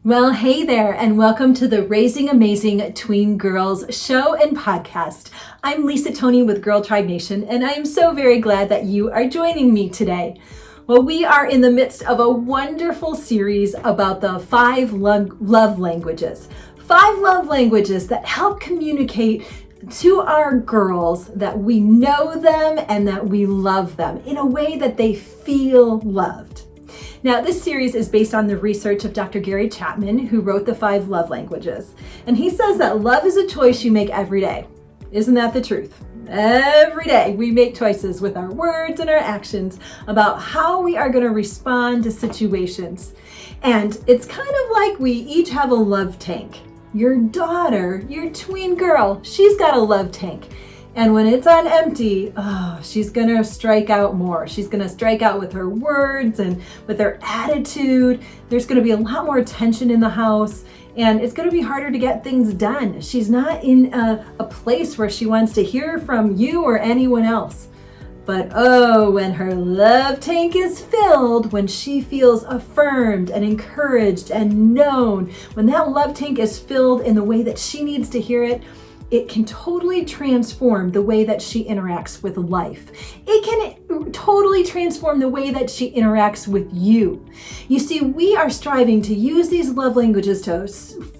Well, hey there, and welcome to the Raising Amazing Tween Girls show and podcast. I'm Lisa Tony with Girl Tribe Nation, and I am so very glad that you are joining me today. Well, we are in the midst of a wonderful series about the 5 love languages. 5 love languages that help communicate to our girls that we know them and that we love them in a way that they feel loved. Now, this series is based on the research of Dr. Gary Chapman, who wrote the 5 love languages. And he says that love is a choice you make every day. Isn't that the truth? Every day we make choices with our words and our actions about how we are going to respond to situations. And it's kind of like we each have a love tank. Your daughter, your tween girl, she's got a love tank. And when it's on empty, she's going to strike out more. She's going to strike out with her words and with her attitude. There's going to be a lot more tension in the house, and it's going to be harder to get things done. She's not in a place where she wants to hear from you or anyone else. But when her love tank is filled, when she feels affirmed and encouraged and known, when that love tank is filled in the way that she needs to hear it, it can totally transform the way that she interacts with life. It can totally transform the way that she interacts with you. You see, we are striving to use these love languages to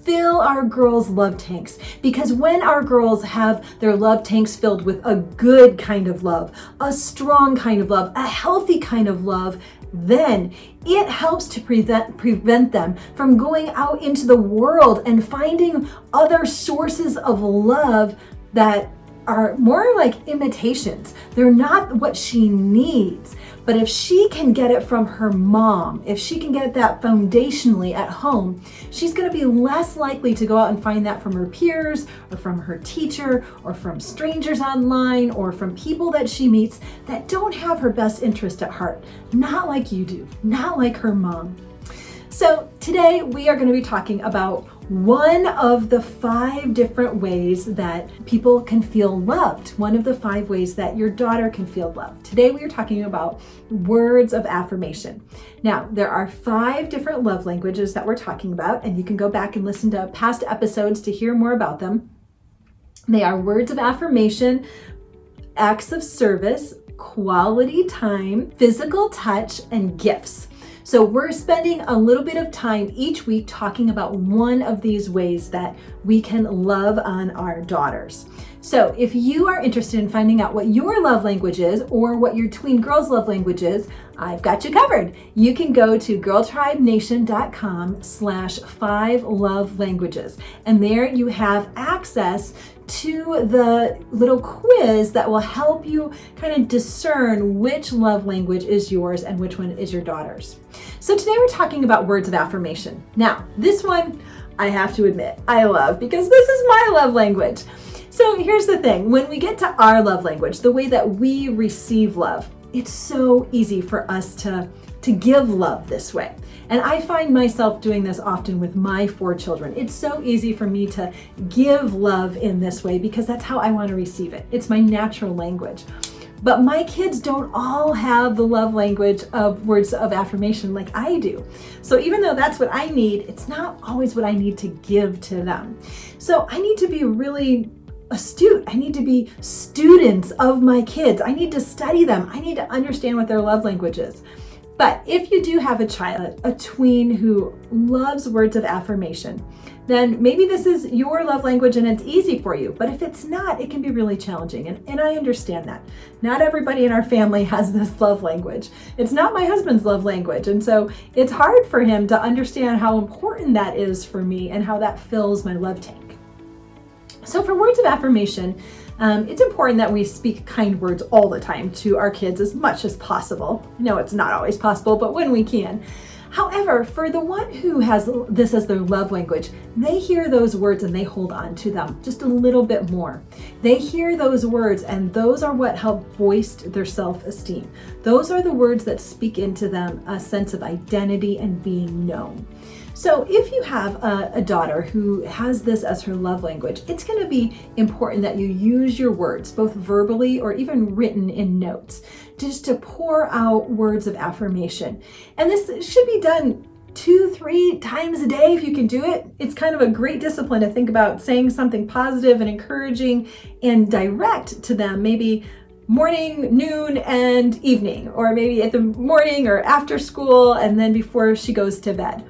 fill our girls' love tanks, because when our girls have their love tanks filled with a good kind of love, a strong kind of love, a healthy kind of love, then it helps to prevent them from going out into the world and finding other sources of love that are more like imitations. They're not what she needs. But if she can get it from her mom, if she can get that foundationally at home, she's going to be less likely to go out and find that from her peers or from her teacher or from strangers online or from people that she meets that don't have her best interest at heart. Not like you do, not like her mom. So today we are going to be talking about one of the 5 different ways that people can feel loved. One of the 5 ways that your daughter can feel loved. Today we are talking about words of affirmation. Now, there are 5 different love languages that we're talking about, and you can go back and listen to past episodes to hear more about them. They are words of affirmation, acts of service, quality time, physical touch, and gifts. So we're spending a little bit of time each week talking about one of these ways that we can love on our daughters. So if you are interested in finding out what your love language is or what your tween girls' love language is, I've got you covered. You can go to girltribenation.com/5 love languages. And there you have access to the little quiz that will help you kind of discern which love language is yours and which one is your daughter's. So today we're talking about words of affirmation. Now, this one I have to admit I love because this is my love language. So here's the thing, when we get to our love language, the way that we receive love, it's so easy for us to give love this way. And I find myself doing this often with my 4 children. It's so easy for me to give love in this way because that's how I want to receive it. It's my natural language. But my kids don't all have the love language of words of affirmation like I do. So even though that's what I need, it's not always what I need to give to them. So I need to be really astute. I need to be students of my kids. I need to study them. I need to understand what their love language is. But if you do have a child, a tween who loves words of affirmation, then maybe this is your love language and it's easy for you. But if it's not, it can be really challenging. And I understand that. Not everybody in our family has this love language. It's not my husband's love language. And so it's hard for him to understand how important that is for me and how that fills my love tank. So for words of affirmation, it's important that we speak kind words all the time to our kids as much as possible. I know it's not always possible, but when we can. However, for the one who has this as their love language, they hear those words and they hold on to them just a little bit more. They hear those words and those are what help voice their self-esteem. Those are the words that speak into them a sense of identity and being known. So if you have a daughter who has this as her love language, it's going to be important that you use your words, both verbally or even written in notes, just to pour out words of affirmation. And this should be done 2-3 times a day if you can do it. It's kind of a great discipline to think about saying something positive and encouraging and direct to them, maybe morning, noon, and evening, or maybe at the morning or after school, and then before she goes to bed.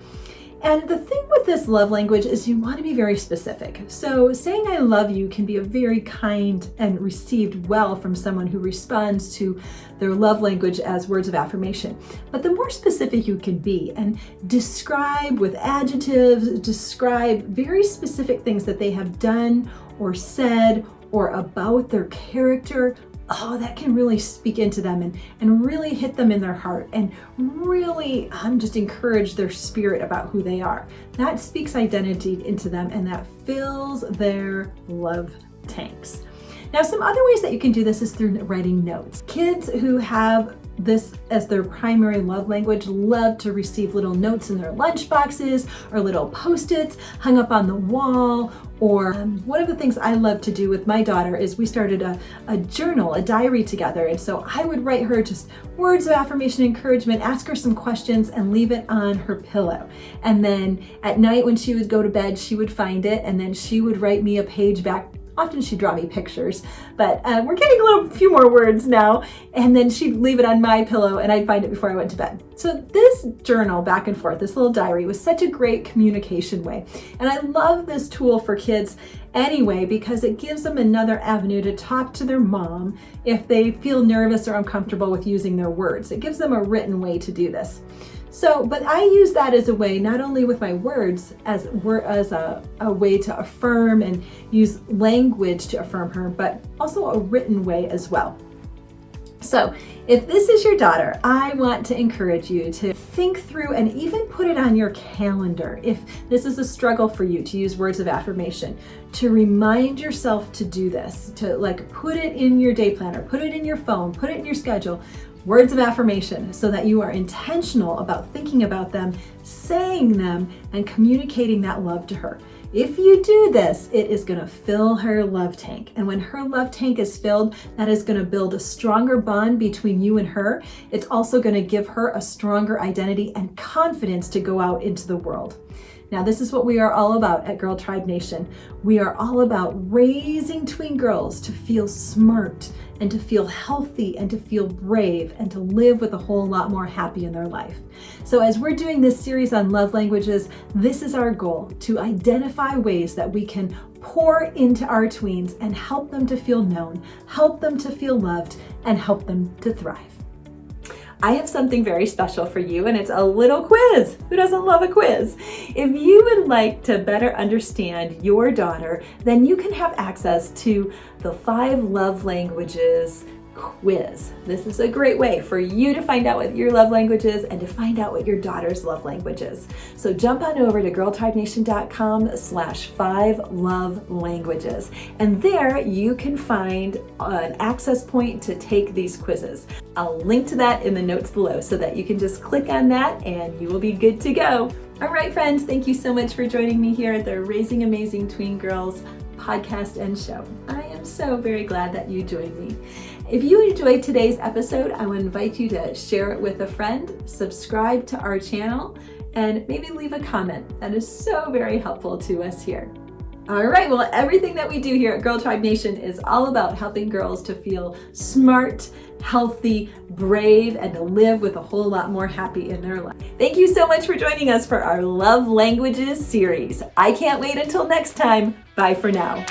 And the thing with this love language is you want to be very specific. So saying I love you can be a very kind and received well from someone who responds to their love language as words of affirmation. But the more specific you can be and describe with adjectives, describe very specific things that they have done or said or about their character, that can really speak into them and really hit them in their heart and really just encourage their spirit about who they are. That speaks identity into them and that fills their love tanks. Now, some other ways that you can do this is through writing notes. Kids who have this as their primary love language love to receive little notes in their lunch boxes or little post-its hung up on the wall. Or one of the things I love to do with my daughter is we started a journal, a diary together. And so I would write her just words of affirmation, encouragement, ask her some questions and leave it on her pillow. And then at night when she would go to bed, she would find it and then she would write me a page back. Often she'd draw me pictures, but we're getting a few more words now. And then she'd leave it on my pillow and I'd find it before I went to bed. So this journal back and forth, this little diary was such a great communication way. And I love this tool for kids anyway, because it gives them another avenue to talk to their mom if they feel nervous or uncomfortable with using their words. It gives them a written way to do this. So, but I use that as a way, not only with my words, as a way to affirm and use language to affirm her, but also a written way as well. So if this is your daughter, I want to encourage you to think through and even put it on your calendar. If this is a struggle for you to use words of affirmation, to remind yourself to do this, to put it in your day planner, put it in your phone, put it in your schedule. Words of affirmation, so that you are intentional about thinking about them, saying them, and communicating that love to her. If you do this, it is going to fill her love tank. And when her love tank is filled, that is going to build a stronger bond between you and her. It's also going to give her a stronger identity and confidence to go out into the world. Now, this is what we are all about at Girl Tribe Nation. We are all about raising tween girls to feel smart and to feel healthy and to feel brave and to live with a whole lot more happy in their life. So as we're doing this series on love languages, this is our goal, to identify ways that we can pour into our tweens and help them to feel known, help them to feel loved, and help them to thrive. I have something very special for you, and it's a little quiz. Who doesn't love a quiz? If you would like to better understand your daughter, then you can have access to the 5 love languages quiz. This is a great way for you to find out what your love language is and to find out what your daughter's love language is. So jump on over to girltribenation.com/5lovelanguages. And there you can find an access point to take these quizzes. I'll link to that in the notes below so that you can just click on that and you will be good to go. All right, friends, thank you so much for joining me here at the Raising Amazing Tween Girls podcast and show. I am so very glad that you joined me. If you enjoyed today's episode, I would invite you to share it with a friend, subscribe to our channel, and maybe leave a comment. That is so very helpful to us here. All right, well, everything that we do here at Girl Tribe Nation is all about helping girls to feel smart, healthy, brave, and to live with a whole lot more happy in their life. Thank you so much for joining us for our Love Languages series. I can't wait until next time. Bye for now.